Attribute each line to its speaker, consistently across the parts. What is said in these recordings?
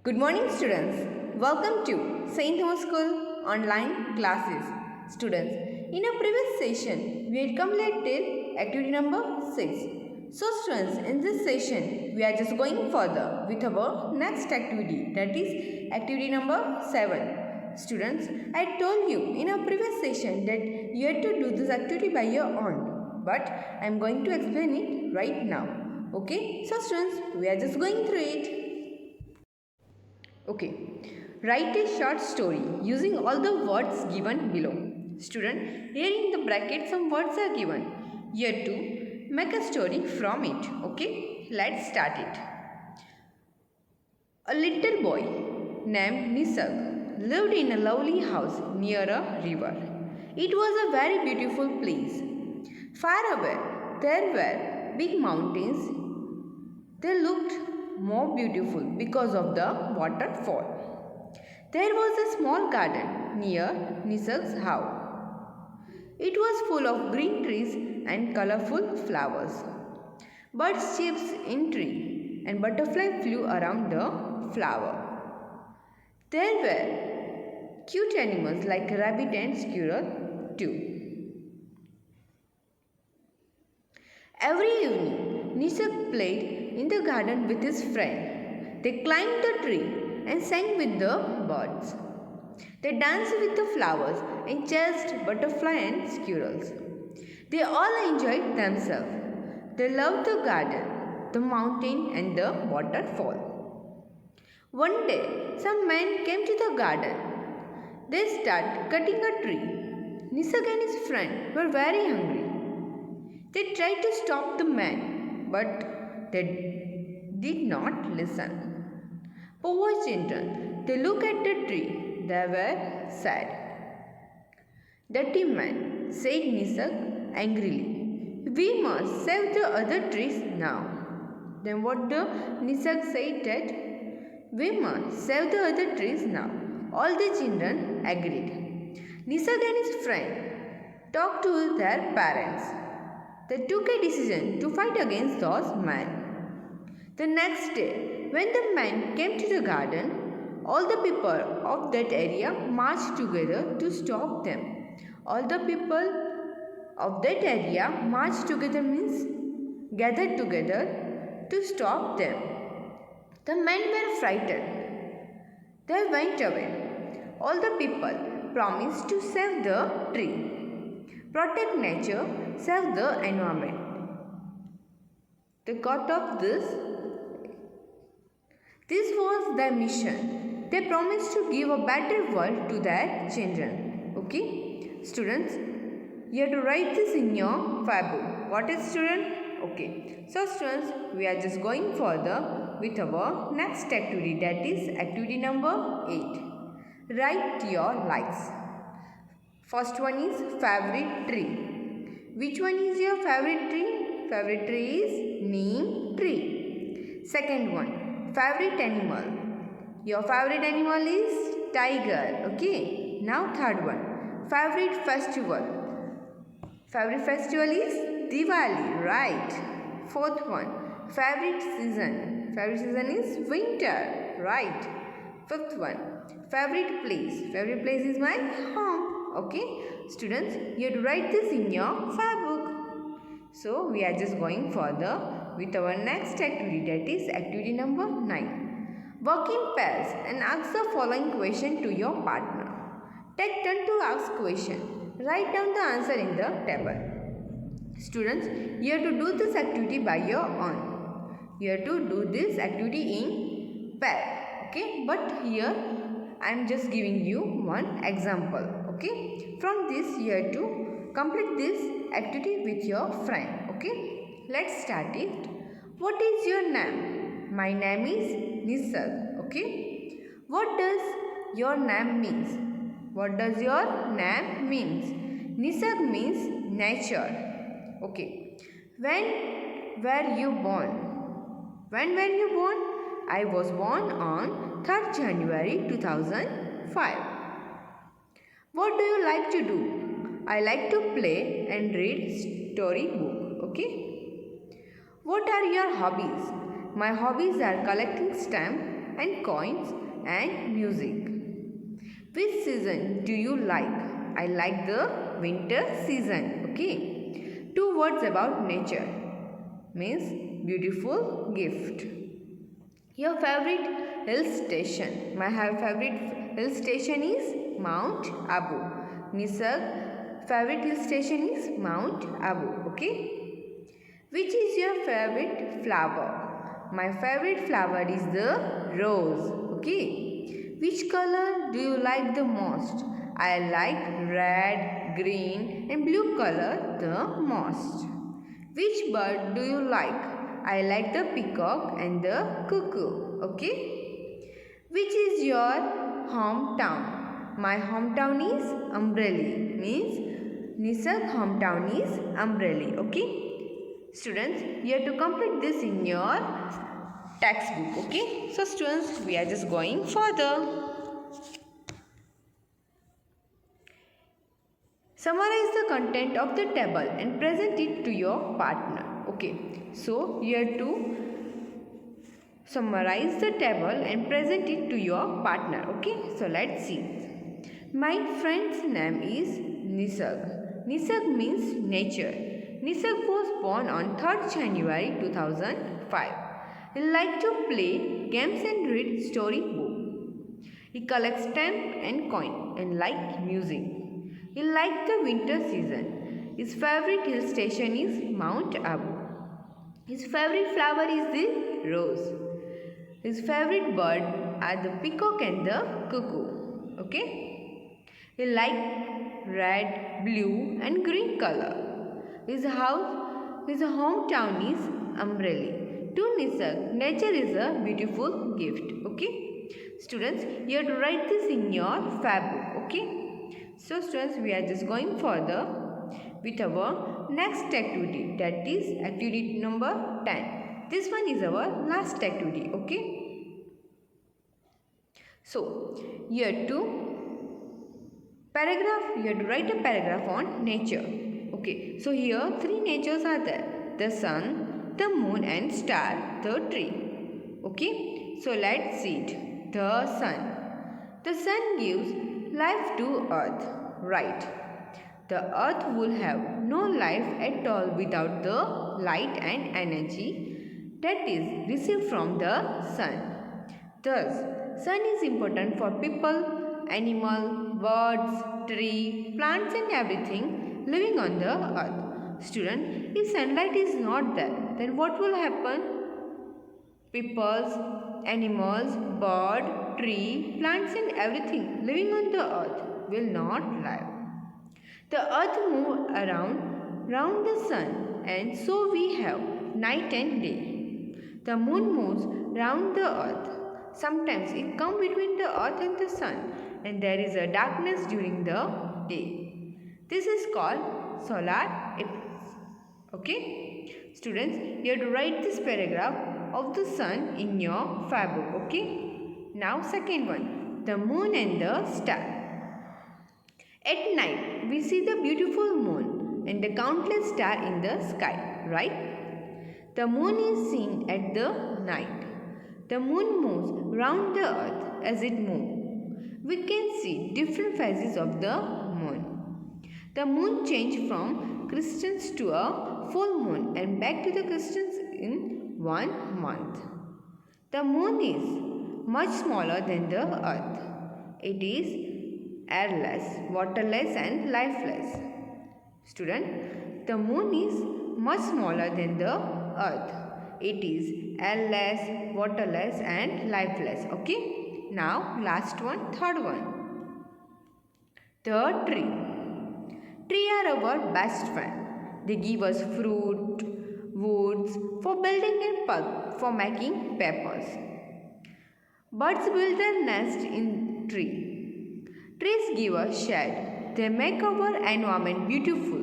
Speaker 1: Good morning, students. Welcome to St. Thomas School online classes. Students, in a previous session, we had completed activity number 6. So, students, in this session, we are just going further with our next activity, that is activity number 7. Students, I told you in a previous session that you had to do this activity by your own, but I am going to explain it right now. Okay, so students, we are just going through it. Okay, write a short story using all the words given below. Student, here in the bracket some words are given. You have to make a story from it. Okay, let's start it. A little boy named Nisag lived in a lovely house near a river. It was a very beautiful place. Far away, there were big mountains. They looked more beautiful because of the waterfall. There was a small garden near Nisag's house. It was full of green trees and colorful flowers. Birds chirped in tree and butterflies flew around the flower. There were cute animals like rabbit and squirrel too. Every evening, Nisag played in the garden with his friend. They climbed the tree and sang with the birds. They danced with the flowers and chased butterflies and squirrels. They all enjoyed themselves. They loved the garden, the mountain and the waterfall. One day, some men came to the garden. They started cutting a tree. Nisag and his friend were very hungry. They tried to stop the man, but they did not listen. Poor children, they looked at the tree. They were sad. Dirty man, said Nisag angrily. We must save the other trees now. Then what the Nisag said that we must save the other trees now. All the children agreed. Nisag and his friend talked to their parents. They took a decision to fight against those men. The next day, when the men came to the garden, all the people of that area marched together to stop them. All the people of that area marched together means gathered together to stop them. The men were frightened. They went away. All the people promised to save the tree, protect nature, save the environment. They got up this was their mission. They promised to give a better world to their children. Okay, students, you have to write this in your fab. What is student? Okay, so students, we are just going further with our next activity, that is activity number 8. Write your likes. First one is favorite tree. Which one is your favorite tree? Favorite tree is neem tree. Second one, favorite animal. Your favorite animal is tiger. Okay. Now third one, favorite festival. Favorite festival is Diwali. Right. Fourth one, favorite season. Favorite season is winter. Right. Fifth one, favorite place. Favorite place is my home. Okay, students, you have to write this in your fab book. So, we are just going further with our next activity, that is activity number 9. Work in pairs and ask the following question to your partner. Take turn to ask question. Write down the answer in the table. Students, you have to do this activity by your own. You have to do this activity in pair. Okay, but here I am just giving you one example. Okay, from this you have to complete this activity with your friend. Okay, let's start it. What is your name? My name is Nisag. Okay, what does your name means? What does your name means? Nisag means nature. Okay, when were you born? When were you born? I was born on 3rd January 2005. What do you like to do? I like to play and read storybook. Okay. What are your hobbies? My hobbies are collecting stamps and coins and music. Which season do you like? I like the winter season. Okay. 2 words about nature means beautiful gift. Your favorite hill station. My favorite hill station is Mount Abu. Nisarg favorite hill station is Mount Abu. Okay. Which is your favorite flower? My favorite flower is the rose. Okay. Which color do you like the most? I like red, green and blue color the most. Which bird do you like? I like the peacock and the cuckoo. Okay. Which is your hometown? My hometown is Amreli. Means Nisarg hometown is Amreli. Okay. Students, you have to complete this in your textbook. Okay. So students, we are just going further. Summarize the content of the table and present it to your partner. Okay, so you have to summarize the table and present it to your partner. Okay, so let's see. My friend's name is Nisarg. Nisarg means nature. Nisarg was born on 3rd January 2005. He likes to play games and read story books. He collects stamps and coins and likes music. He likes the winter season. His favorite hill station is Mount Abu. His favorite flower is the rose. His favorite bird are the peacock and the cuckoo. Okay. He likes red, blue and green color. His hometown is Amreli. To Nisarg, nature is a beautiful gift. Okay. Students, you have to write this in your fab book. Okay. So students, we are just going further with our next activity, that is activity number 10. This one is our last activity. Okay. So you have to write a paragraph on nature. Okay. So here 3 natures are there: the sun, the moon and star, the tree. Okay. So let's see it. The sun. The sun gives life to earth. Right. The earth will have no life at all without the light and energy that is received from the sun. Thus, sun is important for people, animal, birds, tree, plants and everything living on the earth. Student, if sunlight is not there, then what will happen? People, animals, bird, tree, plants and everything living on the earth will not live. The earth moves around the sun, and so we have night and day. The moon moves round the earth. Sometimes it comes between the earth and the sun, and there is a darkness during the day. This is called solar eclipse. Okay? Students, you have to write this paragraph of the sun in your fab book. Okay? Now second one, the moon and the star. At night, we see the beautiful moon and the countless stars in the sky, right? The moon is seen at the night. The moon moves round the earth as it moves. We can see different phases of the moon. The moon changes from crescent to a full moon and back to the crescent in 1 month. The moon is much smaller than the earth. It is airless, waterless and lifeless. Student, the moon is much smaller than the earth. It is airless, waterless and lifeless. Okay. Now last one, third one. The tree. Trees are our best friend. They give us fruit, woods for building and pulp for making papers. Birds build their nest in tree. Trees give us shade. They make our environment beautiful.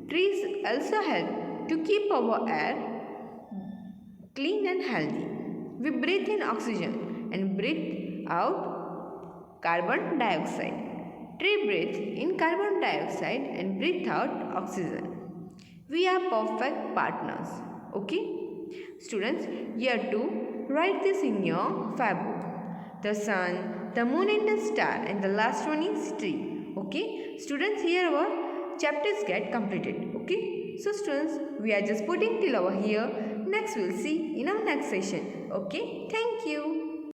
Speaker 1: Trees also help to keep our air clean and healthy. We breathe in oxygen and breathe out carbon dioxide. Tree breathes in carbon dioxide and breathe out oxygen. We are perfect partners. Okay? Students, you have to write this in your fab book. The sun, the moon and the star, and the last one is tree. Okay, students, here our chapters get completed. Okay, so students, we are just putting till over here. Next we'll see in our next session. Okay, thank you.